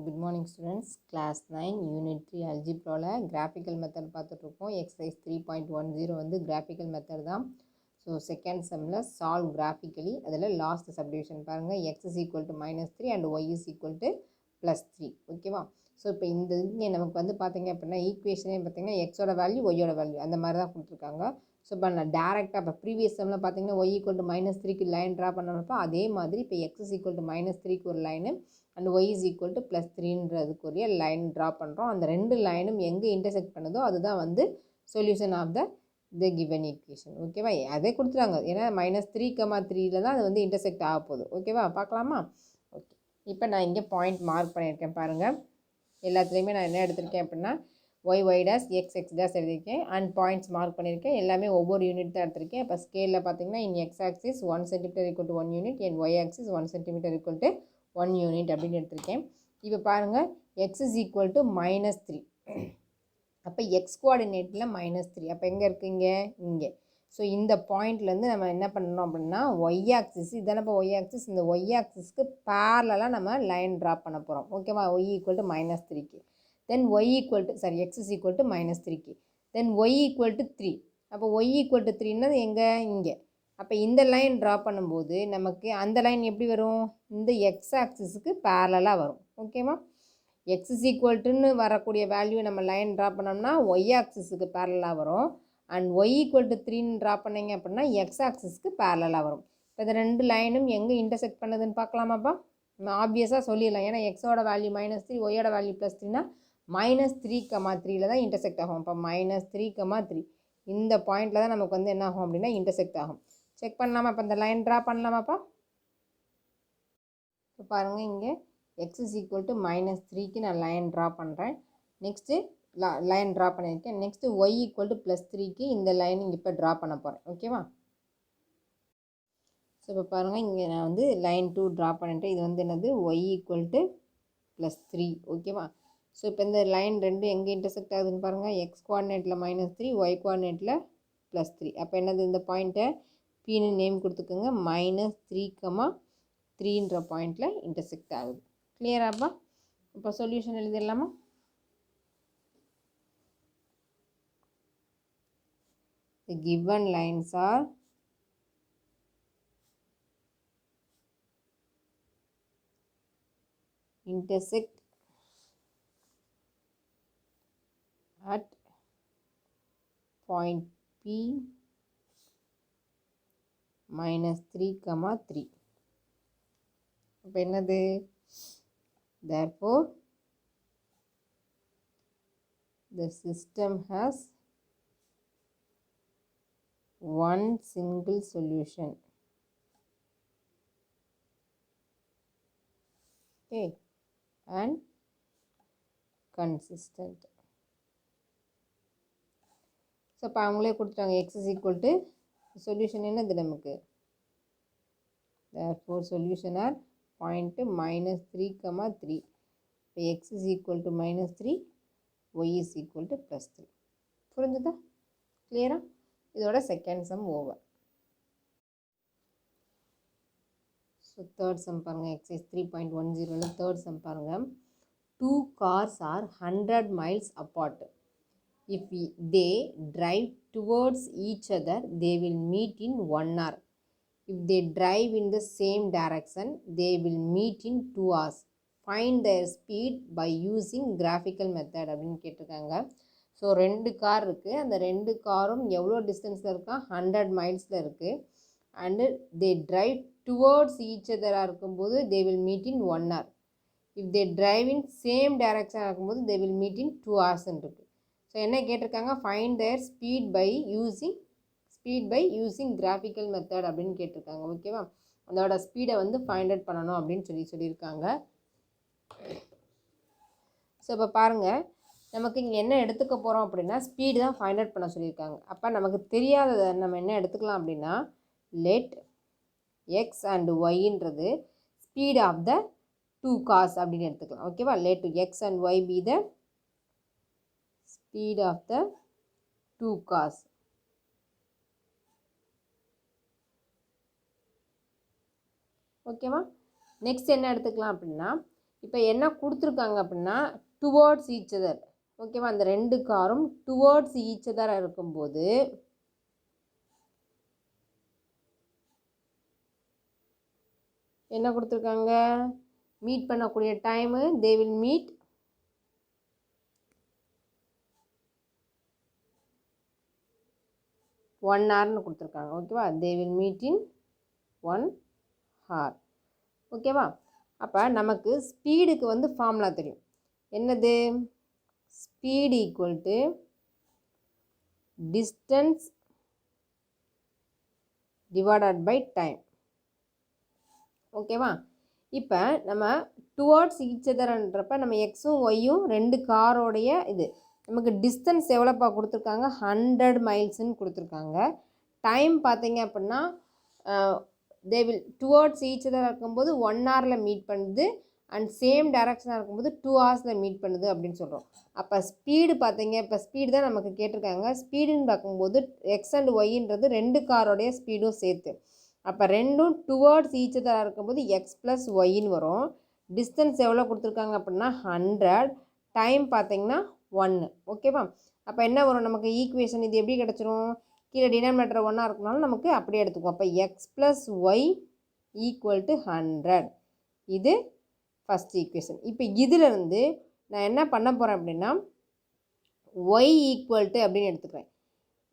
good morning students. Class 9 Unit 3 Algebra graphical method பார்த்துட்ருக்கோம். Exercise 3.10 வந்து graphical method தான். So second sumல solve graphically. அதில் last subdivision பாருங்க. X is equal to minus 3 and Y is equal to plus 3. ஓகேவா? So இப்போ இந்த இங்கே நமக்கு வந்து பார்த்தீங்க அப்படின்னா ஈக்குவேஷனே பார்த்தீங்கன்னா எக்ஸோட வேல்யூ ஒய்யோட வேல்யூ அந்த மாதிரி தான் கொடுத்துருக்காங்க. ஸோ இப்போ நான் டேரெக்டாக இப்போ ப்ரீவியஸ் சம்மில் பார்த்தீங்கன்னா ஒய் ஈக்குவல் டு மைனஸ் த்ரீக்கு லைன் ட்ரா பண்ணப்போ அதே மாதிரி இப்போ x is equal to minus த்ரீக்கு ஒரு line and y is equal to plus த்ரீன்றதுக்குரிய லைன் ட்ரா பண்ணுறோம். அந்த ரெண்டு லைனும் எங்கே இன்டர்செக்ட் பண்ணுதோ அதுதான் வந்து solution of the given equation. ஓகேவா? அதே கொடுத்துருவாங்க. ஏன்னா மைனஸ் 3,3 தான் அது வந்து இன்டர்செக்ட் ஆக போகுது. ஓகேவா? பார்க்கலாமா? ஓகே, இப்போ நான் இங்கே பாயிண்ட் மார்க் பண்ணியிருக்கேன் பாருங்கள். எல்லாத்துலேயுமே நான் என்ன எடுத்திருக்கேன் அப்படின்னா ஒய் டேஸ் எக்ஸ் டேஸ் எழுதியிருக்கேன் அண்ட் பாயிண்ட்ஸ் மார்க் பண்ணியிருக்கேன். எல்லாமே ஒவ்வொரு யூனிட் தான் எடுத்திருக்கேன். இப்போ ஸ்கேலில் பார்த்தீங்கன்னா in x axis 1 centimetre equal to 1 unit and y axis 1 centimetre equal to 1 unit அப்படின்னு எடுத்திருக்கேன். இப்போ பாருங்கள் x is equal to minus 3. அப்போ எக்ஸ் கோஆர்டினேட்டில் மைனஸ் 3. அப்போ எங்கே இருக்குங்க? இங்கே. ஸோ இந்த பாயிண்ட்லேருந்து நம்ம என்ன பண்ணணும் அப்படின்னா ஒய் ஆக்சிஸ் இதான இப்போ ஒய் ஆக்சிஸ், இந்த ஒய் ஆக்சிஸ்க்கு பேரலாக நம்ம லைன் ட்ரா பண்ண போகிறோம். ஓகேவா? ஒய் ஈக்குவல் டு மைனஸ் 3க்கு then y equal to x is equal to minus 3க்கு தென் ஒய் ஈக்குவல் டு 3. அப்போ ஒய் ஈக்குவல் டு 3ன்றது எங்கே? இங்கே. அப்போ இந்த லைன் ட்ரா பண்ணும்போது நமக்கு அந்த லைன் எப்படி வரும்? இந்த எக்ஸ் ஆக்சிஸுக்கு பேரலாக வரும். ஓகேவா? எக்ஸ் இஸ் ஈக்குவல் டுன்னு வரக்கூடிய வேல்யூ நம்ம லைன் ட்ரா பண்ணோம்னா ஒய் ஆக்சிஸுக்கு பேரலாக வரும். அண்ட் ஒய் ஈக்குவல் டு 3ன்னு ட்ரா பண்ணிங்க அப்படின்னா எக்ஸ் ஆக்சிஸ்க்கு பேரலாக வரும். இப்போ இந்த ரெண்டு லைனும் எங்கே இன்டர்செக்ட் பண்ணுதுன்னு பார்க்கலாமாப்பா? நம்ம ஆப்வியஸாக சொல்லிடலாம். ஏன்னா எக்ஸோட வேல்யூ மைனஸ் 3, ஒய்யோட வேல்யூ ப்ளஸ் 3னா மைனஸ் 3,3 தான் இன்டர்செக்ட் ஆகும். இப்போ மைனஸ் 3,3 இந்த பாயிண்டில் தான் நமக்கு வந்து என்ன ஆகும் அப்படின்னா இன்டர்செக்ட் ஆகும். செக் பண்ணலாமா? இப்போ இந்த லைன் ட்ரா பண்ணலாமாப்பா? இப்போ பாருங்கள், இங்கே x is equal to minus 3க்கு நான் லைன் ட்ரா பண்ணுறேன். நெக்ஸ்ட்டு லைன் ட்ரா பண்ணியிருக்கேன். Next y equal to plus 3க்கு இந்த லைன் இங்கே இப்போ ட்ரா பண்ண போகிறேன். ஓகேவா? ஸோ இப்போ பாருங்கள், இங்கே நான் வந்து லைன் 2 ட்ரா பண்ணிட்டேன். இது வந்து என்னது? Y equal to plus 3. ஓகேவா? ஸோ இப்போ இந்த லைன் ரெண்டு எங்கே இன்டர்செக்ட் ஆகுதுன்னு பாருங்கள். எக்ஸ் கோஆர்டினேட்டில் மைனஸ் 3, ஒய் கோஆர்டினேட்டில் ப்ளஸ் 3. அப்போ என்னது? இந்த பாயிண்ட்டை பின்னு நேம் கொடுத்துக்கோங்க. மைனஸ் 3,3ன்ற பாயிண்டில் இன்டர்செக்ட் ஆகுது. கிளியராப்பா? இப்போ solution எழுதிடலாமா? The given lines are intersect at point P minus 3,3. இப்போ என்னது? Therefore the system has one single solution. Okay, and consistent. So இப்போ அவங்களே கொடுத்துட்டாங்க x is equal to solution என்னது நமக்கு? therefore solution are point minus 3,3. இப்போ x is equal to minus 3, y is equal to plus 3. புரிஞ்சுதா? கிளியரா? இதோட second sum over. So third sum பாருங்கள். எக்ஸசைஸ் 3.10ல் தேர்ட் சம் பாருங்கள். 2 cars are 100 miles apart. If they drive towards each other, they will meet in 1 hour. If they drive in the same direction, they will meet in 2 hours. Find their speed by using graphical method அப்படின்னு கேட்டிருக்காங்க. So 2 car இருக்குது. அந்த 2 காரும் எவ்வளோ டிஸ்டன்ஸில் இருக்கா? 100 மைல்ஸில் இருக்குது. And they drive towards each அதராக இருக்கும்போது they will meet in 1 hour. If they drive in same டைரக்ஷனாக இருக்கும்போது தே வில் மீட் இன் 2 ஹவர்ஸ்ன்னு இருக்குது. ஸோ என்ன கேட்டிருக்காங்க? Find their speed by using graphical method அப்படின்னு கேட்டிருக்காங்க. ஓகேவா? அதோட ஸ்பீடை வந்து ஃபைண்ட் அவுட் பண்ணணும் அப்படின்னு சொல்லியிருக்காங்க. ஸோ இப்போ பாருங்கள், நமக்கு இங்கே என்ன எடுத்துக்க போகிறோம் அப்படின்னா ஸ்பீடு தான் ஃபைண்ட் அவுட் பண்ண சொல்லியிருக்காங்க. அப்போ நமக்கு தெரியாததை நம்ம என்ன எடுத்துக்கலாம் அப்படின்னா லெட் எக்ஸ் அண்ட் ஒய்ன்றது ஸ்பீட் ஆஃப் த 2 cars அப்படின்னு எடுத்துக்கலாம். ஓகேவா? Let x and y be the speed of the 2 cars. ஓகேவா? நெக்ஸ்ட் என்ன எடுத்துக்கலாம் அப்படின்னா இப்போ என்ன கொடுத்துருக்காங்க அப்படின்னா டுவர்ட்ஸ் ஈச் அதர். ஓகேவா, அந்த ரெண்டு காரும் டுவர்ட்ஸ் ஈச் அதராக இருக்கும்போது என்ன கொடுத்துருக்காங்க, மீட் பண்ணக்கூடிய டைமு தே வில் மீட் 1 hourனு கொடுத்துருக்காங்க. ஓகேவா, தே வில் மீட் இன் 1 hour. ஓகேவா, அப்போ நமக்கு ஸ்பீடுக்கு வந்து ஃபார்முலா தெரியும். என்னது, speed equal to distance divided by time. ஓகேவா, இப்போ நம்ம டுவர்ட்ஸ் ஈச் அதர்ன்றப்ப நம்ம எக்ஸும் ஒய்யும் ரெண்டு காரோடைய இது நமக்கு டிஸ்டன்ஸ் எவ்வளோப்பா கொடுத்துருக்காங்க, 100 மைல்ஸ்ன்னு கொடுத்துருக்காங்க. டைம் பார்த்தீங்க அப்படின்னா தே வில் டுவர்ட்ஸ் ஈச் அதராக இருக்கும்போது 1 hourல மீட் பண்ணுது அண்ட் சேம் டைரக்ஷனாக இருக்கும்போது 2 hours மீட் பண்ணுது அப்படின்னு சொல்கிறோம். அப்போ ஸ்பீடு பார்த்தீங்க, இப்போ ஸ்பீடு தான் நமக்கு கேட்டிருக்காங்க. ஸ்பீடுன்னு பார்க்கும்போது எக்ஸ் அண்ட் ஒய்ன்றது ரெண்டு காரோடைய ஸ்பீடும் சேர்த்து, அப்போ ரெண்டும் டுவர்ட்ஸ் ஈச் அதராக இருக்கும்போது எக்ஸ் ப்ளஸ் ஒய்ன்னு வரும். டிஸ்டன்ஸ் எவ்வளோ கொடுத்துருக்காங்க அப்படின்னா 100, டைம் பார்த்தீங்கன்னா 1. ஓகேவா, அப்போ என்ன வரும் நமக்கு ஈக்குவேஷன், இது எப்படி கிடச்சிரும், கீழே டினாமினேட்டர் 1 இருக்கனாலும் நமக்கு அப்படியே எடுத்துக்குவோம். அப்போ x plus y equal to 100, இது ஃபஸ்ட் ஈக்குவேஷன். இப்போ இதிலிருந்து நான் என்ன பண்ண போகிறேன் அப்படின்னா ஒய் ஈக்குவல் டு அப்படின்னு எடுத்துக்கிறேன்.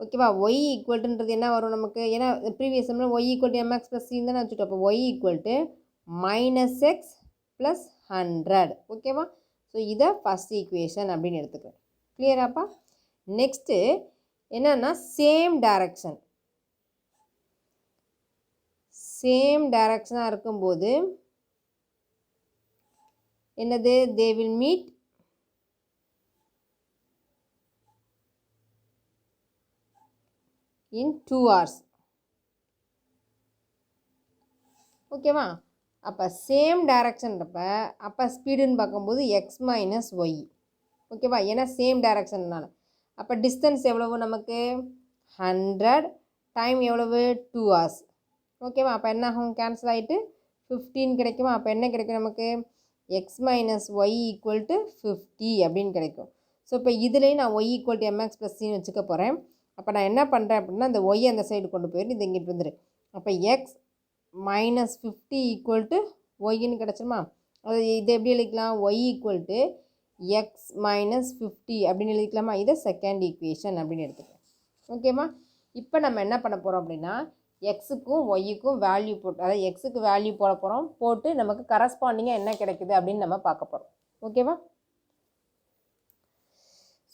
ஓகேவா, ஒய் ஈக்குவல்ட்டுன்றது என்ன வரும் நமக்கு, ஏன்னா ப்ரீவியஸ் சம்மில் y equal to m x plus சின்னு தானே வச்சுட்டோம். அப்போ y equal to -x plus 100. ஓகேவா, ஸோ இதை ஃபஸ்ட் ஈக்குவேஷன் அப்படின்னு எடுத்துக்கிறேன். கிளியராப்பா? நெக்ஸ்ட்டு என்னன்னா சேம் டைரக்ஷனாக இருக்கும்போது என்னது, தே வில் மீட் இன் 2 hours. ஓகேவா, அப்போ சேம் டைரக்ஷன்றப்ப அப்போ ஸ்பீடுன்னு பார்க்கும்போது எக்ஸ் மைனஸ் ஒய். ஓகேவா, ஏன்னா சேம் டைரக்ஷன்னால. அப்போ டிஸ்டன்ஸ் எவ்வளவு நமக்கு 100, டைம் எவ்வளவு 2 hours. ஓகேவா, அப்போ என்ன ஆகும், கேன்சல் ஆகிட்டு 15 கிடைக்குமா. அப்போ என்ன கிடைக்கும் நமக்கு, x minus y equal to 50 அப்படின்னு கிடைக்கும். ஸோ இப்போ இதுலேயும் நான் y equal to m x plus சின்னு வச்சுக்க போகிறேன். அப்போ நான் என்ன பண்ணுறேன் அப்படின்னா இந்த ஒய் அந்த சைடு கொண்டு போயிட்டு இது இங்கிட்டு வந்துடு. அப்போ எக்ஸ் மைனஸ் 50 ஈக்குவல் டு ஒய்ன்னு கிடச்சிருமா. அது இது எப்படி எழுதிக்கலாம், y equal to x minus 50 அப்படின்னு எழுதிக்கலாமா. இதை செகண்ட் ஈக்குவேஷன் அப்படின்னு எடுத்துக்கிறேன். ஓகேவா, இப்போ நம்ம என்ன பண்ண போகிறோம் அப்படின்னா எக்ஸுக்கும் ஒய்யுக்கும் வேல்யூ போட்டு, அதாவது எக்ஸுக்கு வேல்யூ போட போகிறோம், போட்டு நமக்கு கரஸ்பாண்டிங்காக என்ன கிடைக்குது அப்படின்னு நம்ம பார்க்க போகிறோம். ஓகேவா,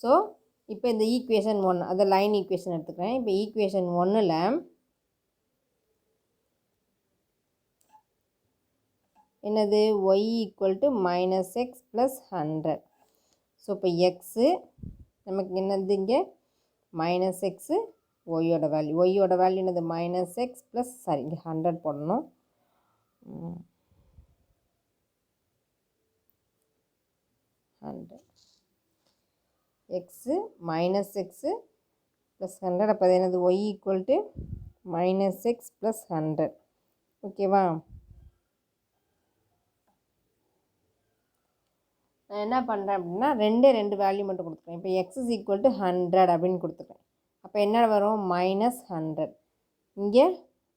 ஸோ இப்போ இந்த ஈக்குவேஷன் 1 அதை லைன் ஈக்குவேஷன் எடுத்துக்கிறேன். இப்போ ஈக்குவேஷன் 1ல் என்னது, y equal to -x plus 100. So இப்போ எக்ஸு நமக்கு என்னது இங்கே -x, ஒய்யோட வேல்யூ என்னது -x ப்ளஸ் இங்கே 100 போடணும். 100 எக்ஸு -x ப்ளஸ் 100. அப்போ என்னது y equal to -x plus 100. ஓகேவா, நான் என்ன பண்ணுறேன் அப்படின்னா ரெண்டு வேல்யூ மட்டும் கொடுத்துருக்கேன். இப்போ எக்ஸ் இஸ் ஈக்குவல் டு 100 அப்படின்னு கொடுத்துருக்கேன். அப்போ என்ன வரும், -100, இங்கே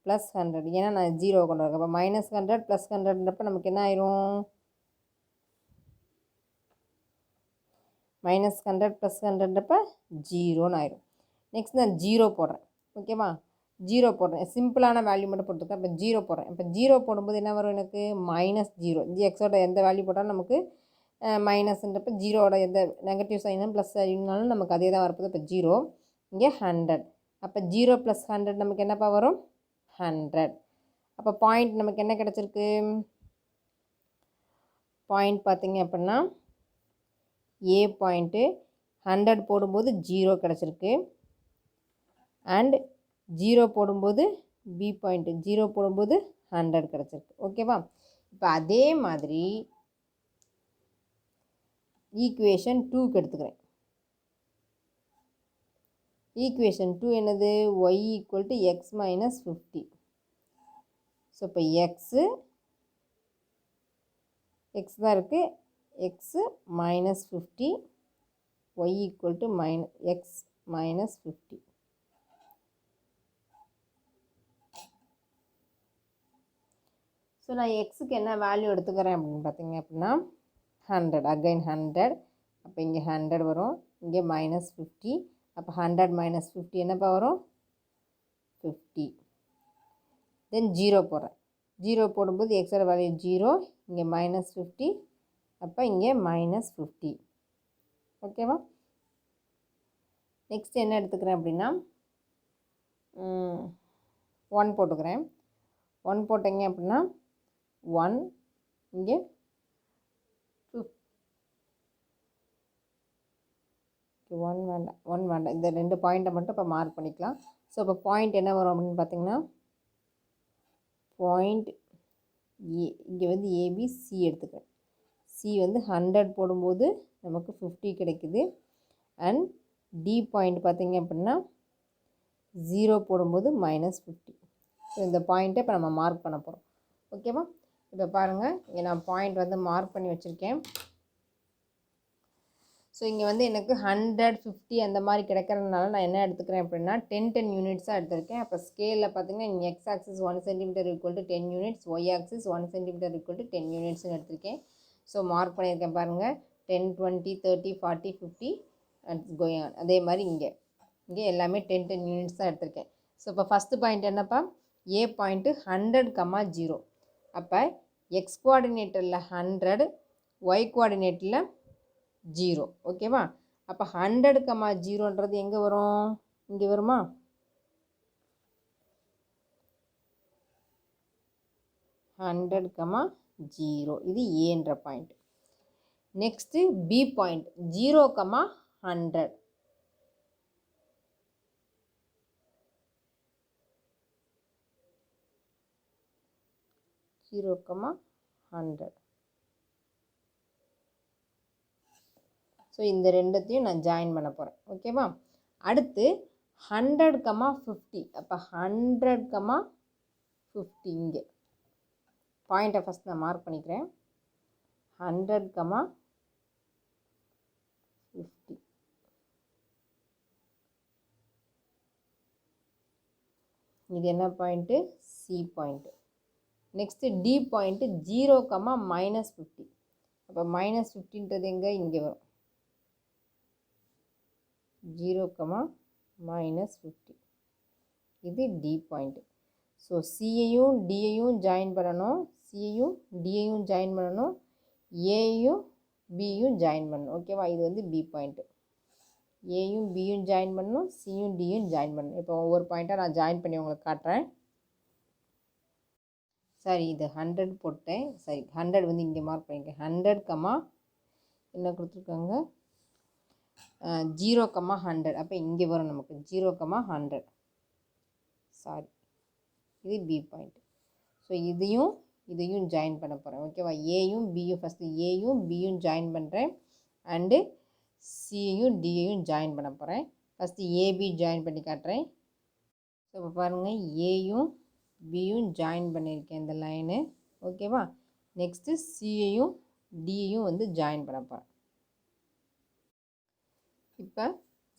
ப்ளஸ் 100, ஏன்னா நான் 0 கொண்டு வரேன். அப்போ -100 ப்ளஸ் 100ன்றப்ப நமக்கு என்ன ஆயிரும், -100 ப்ளஸ் 100ன்றப்ப 0ன்னு ஆயிரும். நெக்ஸ்ட் நான் 0 போடுறேன். ஓகேவா, 0 போடுறேன், சிம்பிளான வேல்யூ மட்டும் போட்டுருக்கேன். இப்போ 0 போடுறேன். இப்போ 0 போடும்போது என்ன வரும் எனக்கு, -0. எக்ஸோட எந்த வேல்யூ போட்டாலும் நமக்கு மைனஸ்ன்றப்ப ஜீரோவோட எந்த நெகட்டிவ் சைனும் ப்ளஸ் சைனாலும் நமக்கு அதே தான் வரப்போது. இப்போ 0, இங்கே 100. அப்போ 0 ப்ளஸ் 100 நமக்கு என்னப்பா வரும், 100. அப்போ பாயிண்ட் நமக்கு என்ன கிடச்சிருக்கு, பாயிண்ட் பார்த்திங்க அப்படின்னா ஏ பாயிண்ட்டு 100 போடும்போது 0 கிடச்சிருக்கு, அண்ட் 0 போடும்போது பி பாயிண்ட்டு 0 போடும்போது 100 கிடச்சிருக்கு. ஓகேவா, இப்போ அதே மாதிரி ஈக்குவேஷன் 2க்கு எடுத்துக்கிறேன். ஈக்குவேஷன் 2 என்னது, y equal to x minus 50. So இப்போ எக்ஸு எக்ஸ் தான் இருக்குது. X minus 50, y equal to x minus 50. So நான் எக்ஸுக்கு என்ன வேல்யூ எடுத்துக்கிறேன் அப்படின்னு பார்த்தீங்க அப்படின்னா 100, அகைன் 100. அப்போ இங்கே 100 வரும், இங்கே மைனஸ் 50. அப்போ 100 மைனஸ் 50 என்னப்பா வரும்? 50. தென் 0 போடுறேன். 0 போடும்போது எக்ஸோட வேல்யூ 0, இங்கே மைனஸ் 50, அப்போ இங்கே மைனஸ் 50. ஓகேவா? நெக்ஸ்ட் என்ன எடுத்துக்கிறேன் அப்படின்னா 1 போட்டுக்கிறேன். 1 போட்டிங்க அப்படின்னா 1, இங்கே 1 வேண்டாம், 1 வேண்டாம். இந்த 2 பாயிண்ட்டை மட்டும் இப்போ மார்க் பண்ணிக்கலாம். ஸோ இப்போ பாயிண்ட் என்ன வரும் அப்படின்னு பார்த்தீங்கன்னா பாயிண்ட் ஏ, இங்கே வந்து ஏபிசி எடுத்துக்கிறேன். சி வந்து 100 போடும்போது நமக்கு 50 கிடைக்குது. அண்ட் டி பாயிண்ட் பார்த்திங்க அப்படின்னா 0 போடும்போது மைனஸ் 50. ஸோ இந்த பாயிண்ட்டை இப்போ நம்ம மார்க் பண்ண போகிறோம். ஓகேவா? இப்போ பாருங்கள், இங்கே நான் பாயிண்ட் வந்து மார்க் பண்ணி வச்சுருக்கேன். ஸோ இங்கே வந்து எனக்கு 100, 50 அந்த மாதிரி கிடைக்கிறதுனால நான் என்ன எடுத்துக்கிறேன் அப்படின்னா 10 யூனிட்ஸாக எடுத்திருக்கேன். அப்போ ஸ்கேலில் பார்த்தீங்கன்னா இங்கே x axis 1 centimetre equal to 10 units, y axis 1 centimetre equal to 10 யூனிட்ஸ்னு எடுத்திருக்கேன். ஸோ மார்க் பண்ணியிருக்கேன் பாருங்கள், 10, 20, 30, 40, 50 அட்ஸ் கோயிங் ஆன். அதே மாதிரி இங்கே எல்லாமே 10 யூனிட்ஸ் தான் எடுத்திருக்கேன். ஸோ இப்போ ஃபஸ்ட்டு பாயிண்ட் என்னப்பா, ஏ பாயிண்ட்டு 100,0. அப்போ எக்ஸ் கோஆர்டினேட்டரில் 100, ஒய் கோஆர்டினேட்டில் 0. ஓகேவா? அப்போ 100,0ன்றது எங்கே வரும்? இங்கே வருமா? (100,0) இது ஏன்ற point. Next b point 0,100. So இந்த ரெண்டுத்தையும் நான் ஜாயின் பண்ண போகிறேன். ஓகேவா? அடுத்து 100,50. அப்போ 100,50 இங்கே பாயிண்ட்டை ஃபஸ்ட் நான் மார்க் பண்ணிக்கிறேன். 100,50. இது என்ன point? C point. Next D point 0,-50. அப்போ மைனஸ் 50ன்றது எங்கே? இங்கே வரும். 0,-50. இது டி பாயிண்ட்டு. ஸோ சியையும் டியையும் ஜாயின் பண்ணணும், சியையும் டியையும் ஜாயின் பண்ணணும், ஏயும் பியும் ஜாயின் பண்ணணும். ஓகேவா? இது வந்து பி பாயிண்ட்டு. ஏயும் பியும் ஜாயின் பண்ணணும், சியும் டியும் ஜாயின் பண்ணணும். இப்போ ஒவ்வொரு பாயிண்ட்டாக நான் ஜாயின் பண்ணி உங்களுக்கு காட்டுறேன். சரி, இது 100 போட்டேன். சரி, 100 வந்து இங்கே மார்க் பண்ணியிருக்கேன். 100, என்ன கொடுத்துருக்காங்க? 0,100. அப்போ இங்கே வரும் நமக்கு 0,100. சாரி, இது பி பாயிண்ட். ஸோ இதையும் ஜாயின் பண்ண போகிறேன். ஓகேவா? ஏயும் பியும் ஃபஸ்ட்டு ஏயும் பியும் ஜாயின் பண்ணுறேன். அண்டு சியையும் டியையும் ஜாயின் பண்ண போகிறேன். ஃபஸ்ட்டு ஏபி ஜாயின் பண்ணி காட்டுறேன். ஸோ இப்போ பாருங்கள், ஏயும் பியும் ஜாயின் பண்ணியிருக்கேன் இந்த லைனு. ஓகேவா? நெக்ஸ்ட்டு சியையும் டியையும் வந்து ஜாயின் பண்ண போகிறேன். இப்போ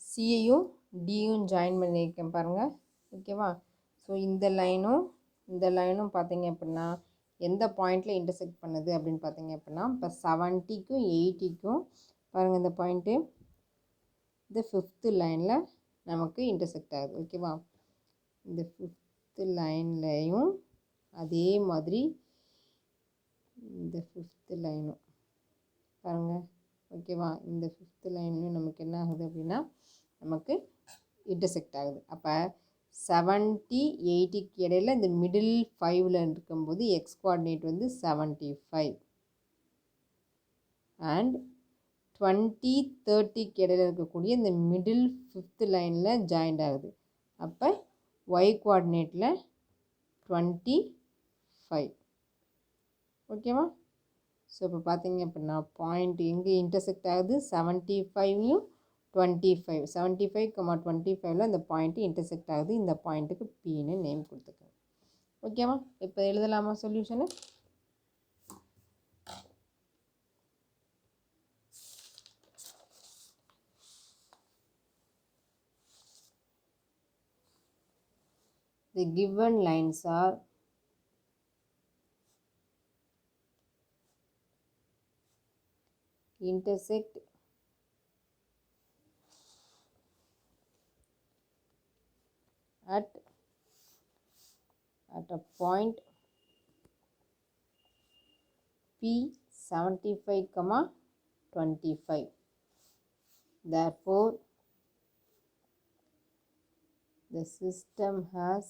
சியையும் டியும் ஜாயின் பண்ணியிருக்கேன் பாருங்கள். ஓகேவா? ஸோ இந்த லைனும் பார்த்தீங்க அப்படின்னா எந்த பாயிண்டில் இன்டர்செக்ட் பண்ணுது அப்படின்னு பார்த்தீங்க அப்படின்னா இப்போ 70க்கும் 80க்கும் பாருங்கள், இந்த பாயிண்ட்டு இந்த 5th லைனில் நமக்கு இன்டர்செக்ட் ஆகுது. ஓகேவா? இந்த 5th லைன்லையும் அதே மாதிரி இந்த 5th லைனும் பாருங்கள். ஓகேவா? இந்த 5th லைன்லையும் நமக்கு என்ன ஆகுது அப்படின்னா நமக்கு இன்டர்செக்ட் ஆகுது. அப்போ 70, 80க்கு இடையில் இந்த மிடில் 5ல் இருக்கும்போது எக்ஸ் கோஆர்டினேட் வந்து 75. அண்ட் 20, 30க்கு இடையில் இருக்கக்கூடிய இந்த மிடில் 5th லைனில் ஜாயிண்ட் ஆகுது. அப்போ ஒய் கோஆர்டினேட்டில் 25. ஓகேவா? ஸோ இப்போ பார்த்தீங்க அப்படின்னா பாயிண்ட் எங்கே இன்டர்செக்ட் ஆகுது? 75யும் 25. 75,25ல் இந்த பாயிண்ட்டு இன்டர்செக்ட் ஆகுது. இந்த பாயிண்ட்டுக்கு பின்னு நேம் கொடுத்துக்கோங்க. ஓகேவா? இப்போ எழுதலாமா solution? The given lines are intersect at a point P 75, 25. Therefore, the system has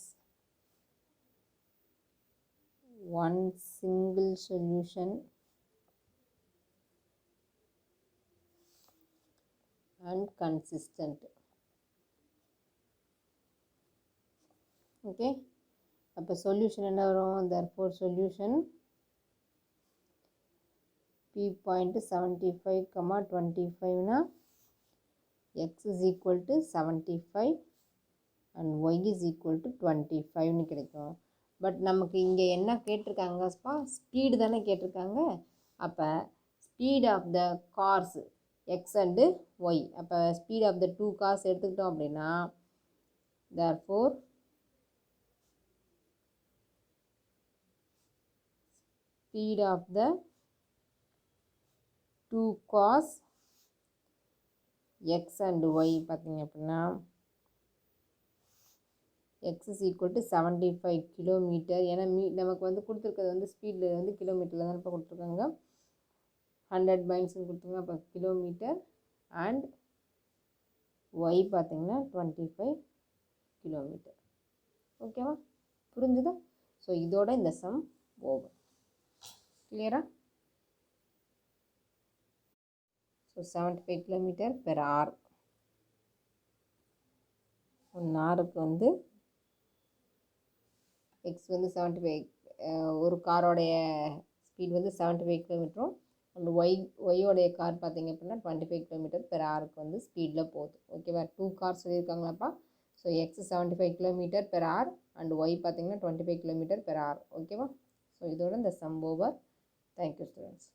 one single solution and consistent. Okay, அப்போ solution என்ன வரும்? Therefore solution P point 75, 25 னா x is equal to 75 and y is equal to 25 னு கிடைக்கும். But நமக்கு இங்கே என்ன கேட்டிருக்காங்கப்பா, speed தானே கேட்டிருக்காங்க. அப்போ speed of the cars x and y, அப்போ speed of the two cars எடுத்துக்கிட்டோம் அப்படின்னா therefore speed of the two cars x and y பார்த்தீங்க அப்படின்னா x is equal to 75 kilometre. ஏன்னா நமக்கு வந்து கொடுத்துருக்கிறது வந்து ஸ்பீடில் வந்து கிலோமீட்டரில் தான் இப்போ கொடுத்துருக்காங்க. 100 மைல்ஸ்னு கொடுத்துருங்க. அப்போ கிலோமீட்டர் அண்ட் ஒய் பார்த்தீங்கன்னா 25 கிலோமீட்டர். ஓகேவா, புரிஞ்சுதா? ஸோ இதோட இந்த சம் ஓவர். கிளியரா? So 75 kilometre per hour. 1 ஹவருக்கு வந்து எக்ஸ் வந்து 75, ஒரு காரோடைய ஸ்பீட் வந்து 75 கிலோமீட்டரும் அண்ட் ஒய்யோடைய கார் பார்த்தீங்க அப்படின்னா 25 கிலோமீட்டர் பெர் ஹவருக்கு வந்து ஸ்பீடில் போகுது. ஓகேவா, 2 கார் சொல்லியிருக்காங்களாப்பா. So x 75 kilometre per hour and y பார்த்தீங்கன்னா 25 கிலோமீட்டர் பெர் ஹவர். ஓகேவா, ஸோ இதோட இந்த சம் ஓவர். Thank you students.